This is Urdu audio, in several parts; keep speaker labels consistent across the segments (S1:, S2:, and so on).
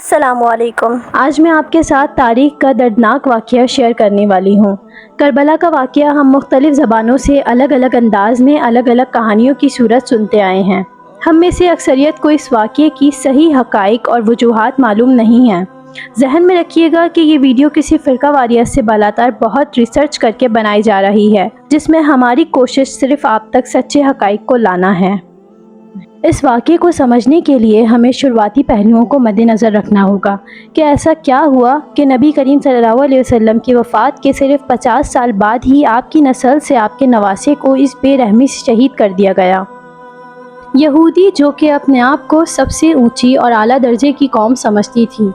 S1: السلام علیکم۔
S2: آج میں آپ کے ساتھ تاریخ کا دردناک واقعہ شیئر کرنے والی ہوں۔ کربلا کا واقعہ ہم مختلف زبانوں سے الگ الگ انداز میں الگ الگ کہانیوں کی صورت سنتے آئے ہیں۔ ہم میں سے اکثریت کو اس واقعے کی صحیح حقائق اور وجوہات معلوم نہیں ہیں۔ ذہن میں رکھیے گا کہ یہ ویڈیو کسی فرقہ واریت سے بالاتر بہت ریسرچ کر کے بنائی جا رہی ہے، جس میں ہماری کوشش صرف آپ تک سچے حقائق کو لانا ہے۔ اس واقعے کو سمجھنے کے لیے ہمیں شروعاتی پہلوؤں کو مد نظر رکھنا ہوگا کہ ایسا کیا ہوا کہ نبی کریم صلی اللہ علیہ وسلم کی وفات کے صرف 50 سال بعد ہی آپ کی نسل سے آپ کے نواسے کو اس بے رحمی سے شہید کر دیا گیا۔ یہودی جو کہ اپنے آپ کو سب سے اونچی اور اعلیٰ درجے کی قوم سمجھتی تھی،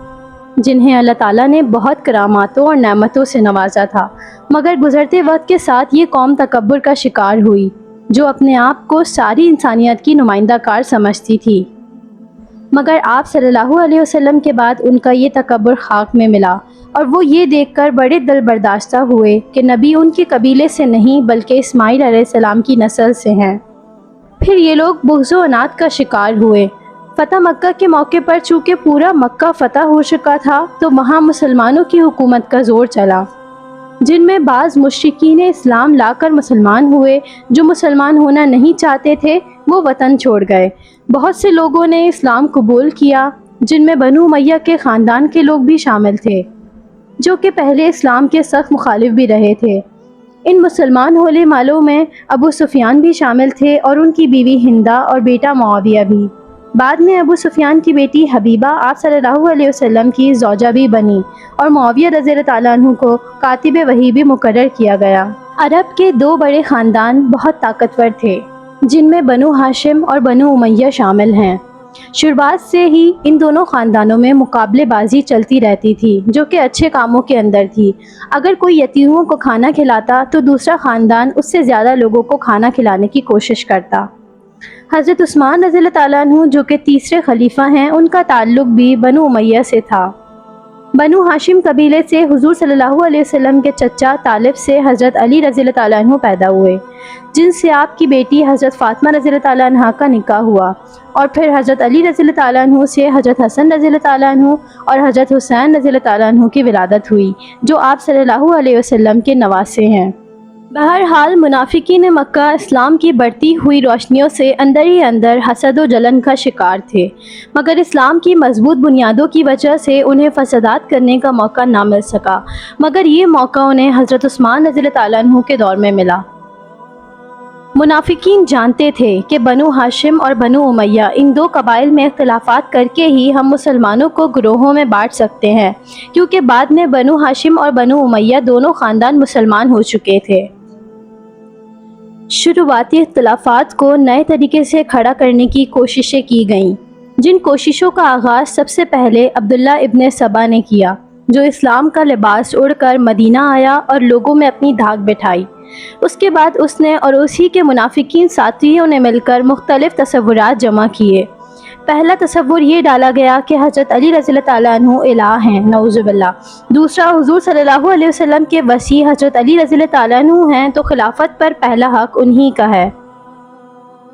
S2: جنہیں اللہ تعالیٰ نے بہت کراماتوں اور نعمتوں سے نوازا تھا، مگر گزرتے وقت کے ساتھ یہ قوم تکبر کا شکار ہوئی، جو اپنے آپ کو ساری انسانیت کی نمائندہ کار سمجھتی تھی۔ مگر آپ صلی اللہ علیہ وسلم کے بعد ان کا یہ تکبر خاک میں ملا، اور وہ یہ دیکھ کر بڑے دل برداشتہ ہوئے کہ نبی ان کے قبیلے سے نہیں بلکہ اسماعیل علیہ السلام کی نسل سے ہیں۔ پھر یہ لوگ بغض و عناد کا شکار ہوئے۔ فتح مکہ کے موقع پر چونکہ پورا مکہ فتح ہو چکا تھا تو وہاں مسلمانوں کی حکومت کا زور چلا، جن میں بعض مشرکین اسلام لا کر مسلمان ہوئے۔ جو مسلمان ہونا نہیں چاہتے تھے وہ وطن چھوڑ گئے۔ بہت سے لوگوں نے اسلام قبول کیا، جن میں بنو امیہ کے خاندان کے لوگ بھی شامل تھے، جو کہ پہلے اسلام کے سخت مخالف بھی رہے تھے۔ ان مسلمان ہونے والوں میں ابو سفیان بھی شامل تھے اور ان کی بیوی ہندہ اور بیٹا معاویہ بھی۔ بعد میں ابو سفیان کی بیٹی حبیبہ آپ صلی اللہ علیہ وسلم کی زوجہ بھی بنی، اور معاویہ رضی اللہ تعالیٰ عنہ کو کاتب وحی بھی مقرر کیا گیا۔ عرب کے دو بڑے خاندان بہت طاقتور تھے، جن میں بنو ہاشم اور بنو امیہ شامل ہیں۔ شروعات سے ہی ان دونوں خاندانوں میں مقابلے بازی چلتی رہتی تھی، جو کہ اچھے کاموں کے اندر تھی۔ اگر کوئی یتیموں کو کھانا کھلاتا تو دوسرا خاندان اس سے زیادہ لوگوں کو کھانا کھلانے کی کوشش کرتا۔ حضرت عثمان رضی اللہ تعالیٰ عنہ جو کہ تیسرے خلیفہ ہیں، ان کا تعلق بھی بنو امیہ سے تھا۔ بنو ہاشم قبیلے سے حضور صلی اللہ علیہ وسلم کے چچا طالب سے حضرت علی رضی اللہ تعالیٰ عنہ پیدا ہوئے، جن سے آپ کی بیٹی حضرت فاطمہ رضی اللہ تعالیٰ عنہ کا نکاح ہوا، اور پھر حضرت علی رضی اللہ تعالیٰ عنہ سے حضرت حسن رضی اللہ تعالیٰ عنہ اور حضرت حسین رضی اللہ تعالیٰ عنہ کی ولادت ہوئی، جو آپ صلی اللہ علیہ وسلم کے نواسے ہیں۔ بہرحال منافقین مکہ اسلام کی بڑھتی ہوئی روشنیوں سے اندر ہی اندر حسد و جلن کا شکار تھے، مگر اسلام کی مضبوط بنیادوں کی وجہ سے انہیں فسادات کرنے کا موقع نہ مل سکا، مگر یہ موقع انہیں حضرت عثمان رضی اللہ تعالیٰ عنہ کے دور میں ملا۔ منافقین جانتے تھے کہ بنو ہاشم اور بنو امیہ ان دو قبائل میں اختلافات کر کے ہی ہم مسلمانوں کو گروہوں میں بانٹ سکتے ہیں، کیونکہ بعد میں بنو ہاشم اور بنو امیہ دونوں خاندان مسلمان ہو چکے تھے۔ شروعاتی اختلافات کو نئے طریقے سے کھڑا کرنے کی کوششیں کی گئیں، جن کوششوں کا آغاز سب سے پہلے عبداللہ ابن سبا نے کیا، جو اسلام کا لباس اڑ کر مدینہ آیا اور لوگوں میں اپنی دھاک بٹھائی۔ اس کے بعد اس نے اور اسی کے منافقین ساتھیوں نے مل کر مختلف تصورات جمع کیے۔ پہلا تصور یہ ڈالا گیا کہ حضرت علی رضی اللہ تعالیٰ عنہ الہ ہیں، نعوذ باللہ۔ دوسرا، حضور صلی اللہ علیہ وسلم کے وصی حضرت علی رضی اللہ تعالیٰ عنہ ہیں تو خلافت پر پہلا حق انہی کا ہے،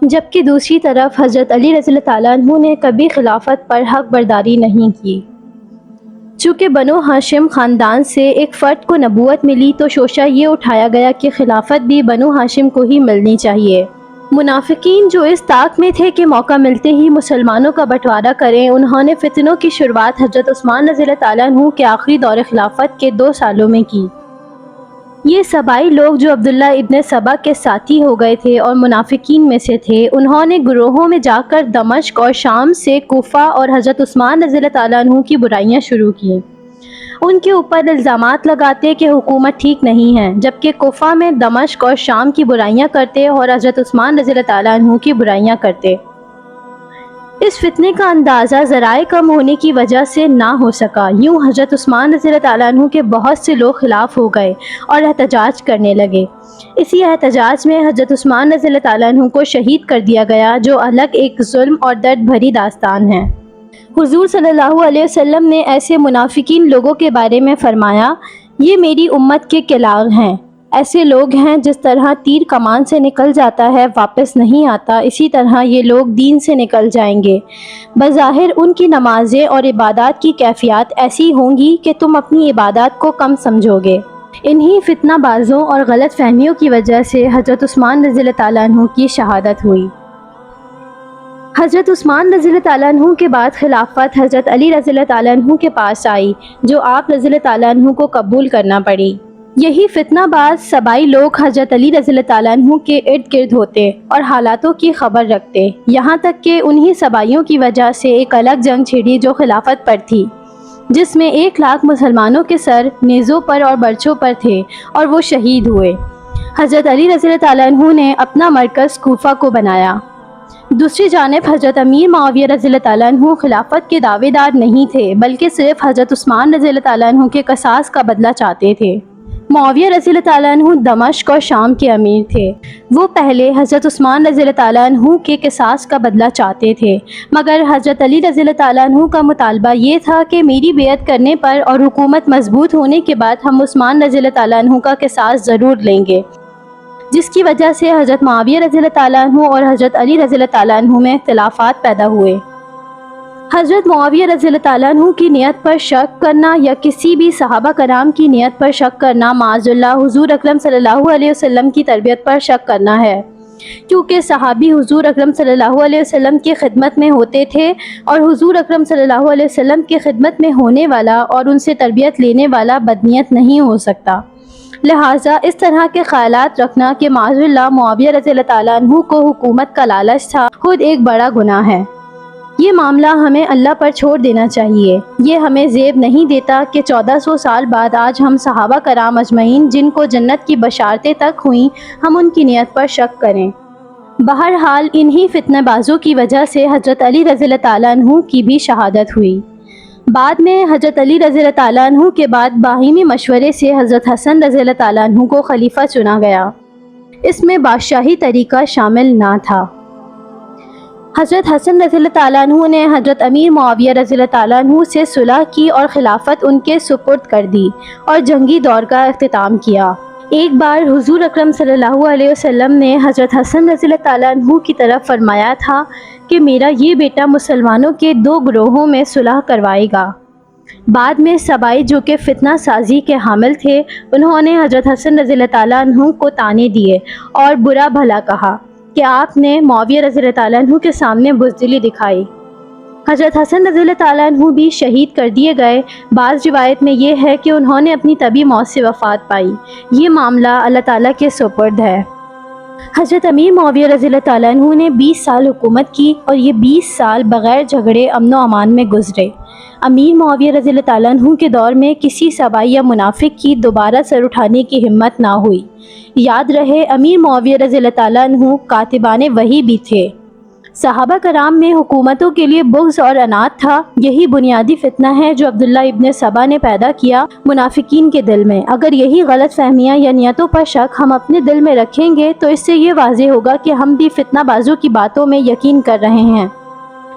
S2: جبکہ دوسری طرف حضرت علی رضی اللہ تعالیٰ عنہ نے کبھی خلافت پر حق برداری نہیں کی۔ چونکہ بنو ہاشم خاندان سے ایک فرد کو نبوت ملی تو شوشہ یہ اٹھایا گیا کہ خلافت بھی بنو ہاشم کو ہی ملنی چاہیے۔ منافقین جو اس طاق میں تھے کہ موقع ملتے ہی مسلمانوں کا بٹوارا کریں، انہوں نے فتنوں کی شروعات حضرت عثمان رضی اللہ تعالیٰ عنہ کے آخری دور خلافت کے 2 سالوں میں کی۔ یہ سبائی لوگ جو عبداللہ ابن سبا کے ساتھی ہو گئے تھے اور منافقین میں سے تھے، انہوں نے گروہوں میں جا کر دمشق اور شام سے کوفہ اور حضرت عثمان رضی اللہ تعالیٰ عنہ کی برائیاں شروع کیں۔ ان کے اوپر الزامات لگاتے کہ حکومت ٹھیک نہیں ہے، جبکہ کوفہ میں دمشق اور شام کی برائیاں کرتے اور حضرت عثمان رضی اللہ تعالیٰ عنہ کی برائیاں کرتے۔ اس فتنے کا اندازہ ذرائع کم ہونے کی وجہ سے نہ ہو سکا۔ یوں حضرت عثمان رضی اللہ تعالیٰ عنہ کے بہت سے لوگ خلاف ہو گئے اور احتجاج کرنے لگے۔ اسی احتجاج میں حضرت عثمان رضی اللہ تعالیٰ عنہ کو شہید کر دیا گیا، جو الگ ایک ظلم اور درد بھری داستان ہے۔ حضور صلی اللہ علیہ وسلم نے ایسے منافقین لوگوں کے بارے میں فرمایا، یہ میری امت کے کلاغ ہیں۔ ایسے لوگ ہیں جس طرح تیر کمان سے نکل جاتا ہے واپس نہیں آتا، اسی طرح یہ لوگ دین سے نکل جائیں گے۔ بظاہر ان کی نمازیں اور عبادات کی کیفیات ایسی ہوں گی کہ تم اپنی عبادات کو کم سمجھو گے۔ انہی فتنہ بازوں اور غلط فہمیوں کی وجہ سے حضرت عثمان رضی اللہ تعالیٰ عنہ کی شہادت ہوئی۔ حضرت عثمان رضی اللہ تعالیٰ عنہ کے بعد خلافت حضرت علی رضی اللہ تعالیٰ عنہ کے پاس آئی، جو آپ رضی اللہ تعالیٰ عنہ کو قبول کرنا پڑی۔ یہی فتنہ باز سبائی لوگ حضرت علی رضی اللہ تعالیٰ عنہ کے ارد گرد ہوتے اور حالاتوں کی خبر رکھتے، یہاں تک کہ انہی سبائیوں کی وجہ سے ایک الگ جنگ چھڑی جو خلافت پر تھی، جس میں 1,00,000 مسلمانوں کے سر نیزوں پر اور برچھوں پر تھے اور وہ شہید ہوئے۔ حضرت علی رضی اللہ تعالیٰ عنہ نے اپنا مرکز کوفہ کو بنایا۔ دوسری جانب حضرت امیر معاویہ رضی اللہ تعالیٰ عنہ خلافت کے دعوے دار نہیں تھے، بلکہ صرف حضرت عثمان رضی اللہ تعالیٰ عنہ کے قصاص کا بدلہ چاہتے تھے۔ معاویہ رضی اللہ تعالیٰ عنہ دمشق اور شام کے امیر تھے۔ وہ پہلے حضرت عثمان رضی اللہ تعالیٰ عنہ کے قصاص کا بدلہ چاہتے تھے، مگر حضرت علی رضی اللہ تعالیٰ عنہ کا مطالبہ یہ تھا کہ میری بیعت کرنے پر اور حکومت مضبوط ہونے کے بعد ہم عثمان رضی اللہ تعالیٰ عنہ کا قصاص ضرور لیں گے، جس کی وجہ سے حضرت معاویہ رضی اللہ تعالیٰ عنہ اور حضرت علی رضی اللہ تعالیٰ عنہ میں اختلافات پیدا ہوئے۔ حضرت معاویہ رضی اللہ تعالیٰ عنہ کی نیت پر شک کرنا یا کسی بھی صحابہ کرام کی نیت پر شک کرنا معاذ اللہ حضور اکرم صلی اللہ علیہ وسلم کی تربیت پر شک کرنا ہے، کیونکہ صحابی حضور اکرم صلی اللہ علیہ وسلم کی خدمت میں ہوتے تھے اور حضور اکرم صلی اللہ علیہ وسلم کی خدمت میں ہونے والا اور ان سے تربیت لینے والا بدنیت نہیں ہو سکتا۔ لہٰذا اس طرح کے خیالات رکھنا کہ معاذ اللہ معاویہ رضی اللہ تعالیٰ عنہ کو حکومت کا لالچ تھا، خود ایک بڑا گناہ ہے۔ یہ معاملہ ہمیں اللہ پر چھوڑ دینا چاہیے۔ یہ ہمیں زیب نہیں دیتا کہ 1400 سال بعد آج ہم صحابہ کرام اجمعین جن کو جنت کی بشارتیں تک ہوئیں، ہم ان کی نیت پر شک کریں۔ بہرحال انہی فتنہ بازوں کی وجہ سے حضرت علی رضی اللہ تعالیٰ عنہ کی بھی شہادت ہوئی۔ بعد میں حضرت علی رضی اللہ تعالیٰ عنہ کے بعد باہمی مشورے سے حضرت حسن رضی اللہ تعالیٰ عنہ کو خلیفہ چنا گیا۔ اس میں بادشاہی طریقہ شامل نہ تھا۔ حضرت حسن رضی اللہ تعالیٰ عنہ نے حضرت امیر معاویہ رضی اللہ تعالیٰ عنہ سے صلح کی اور خلافت ان کے سپرد کر دی اور جنگی دور کا اختتام کیا۔ ایک بار حضور اکرم صلی اللہ علیہ وسلم نے حضرت حسن رضی اللہ تعالیٰ عنہ کی طرف فرمایا تھا کہ میرا یہ بیٹا مسلمانوں کے 2 گروہوں میں صلح کروائے گا۔ بعد میں سبائی جو کہ فتنہ سازی کے حامل تھے، انہوں نے حضرت حسن رضی اللہ تعالیٰ عنہ کو طعنے دیے اور برا بھلا کہا کہ آپ نے معاویہ رضی اللہ تعالیٰ عنہ کے سامنے بزدلی دکھائی۔ حضرت حسن رضی اللہ تعالیٰ عنہ بھی شہید کر دیے گئے۔ بعض روایت میں یہ ہے کہ انہوں نے اپنی طبی موت سے وفات پائی۔ یہ معاملہ اللہ تعالیٰ کے سپرد ہے۔ حضرت امیر معاویہ رضی اللہ تعالیٰ عنہ نے 20 سال حکومت کی اور یہ 20 سال بغیر جھگڑے امن و امان میں گزرے۔ امیر معاویہ رضی اللہ تعالیٰ عنہ کے دور میں کسی سبائی یا منافق کی دوبارہ سر اٹھانے کی ہمت نہ ہوئی۔ یاد رہے امیر معاویہ رضی اللہ تعالیٰ عنہ کاتبان وحی بھی تھے۔ صحابہ کرام میں حکومتوں کے لیے بغض اور عناد تھا۔ یہی بنیادی فتنہ ہے جو عبداللہ ابن سبا نے پیدا کیا منافقین کے دل میں۔ اگر یہی غلط فہمیاں یا نیتوں پر شک ہم اپنے دل میں رکھیں گے تو اس سے یہ واضح ہوگا کہ ہم بھی فتنہ بازوں کی باتوں میں یقین کر رہے ہیں،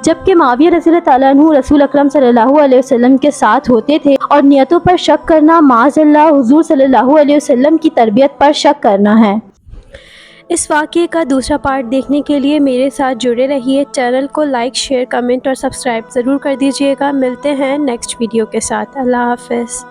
S2: جبکہ معاویہ رضی اللہ تعالیٰ عنہ رسول اکرم صلی اللہ علیہ وسلم کے ساتھ ہوتے تھے، اور نیتوں پر شک کرنا معاذ اللہ حضور صلی اللہ علیہ وسلم کی تربیت پر شک کرنا ہے۔ اس واقعے کا دوسرا پارٹ دیکھنے کے لیے میرے ساتھ جڑے رہیے۔ چینل کو لائک، شیئر، کمنٹ اور سبسکرائب ضرور کر دیجیے گا۔ ملتے ہیں نیکسٹ ویڈیو کے ساتھ۔ اللہ حافظ۔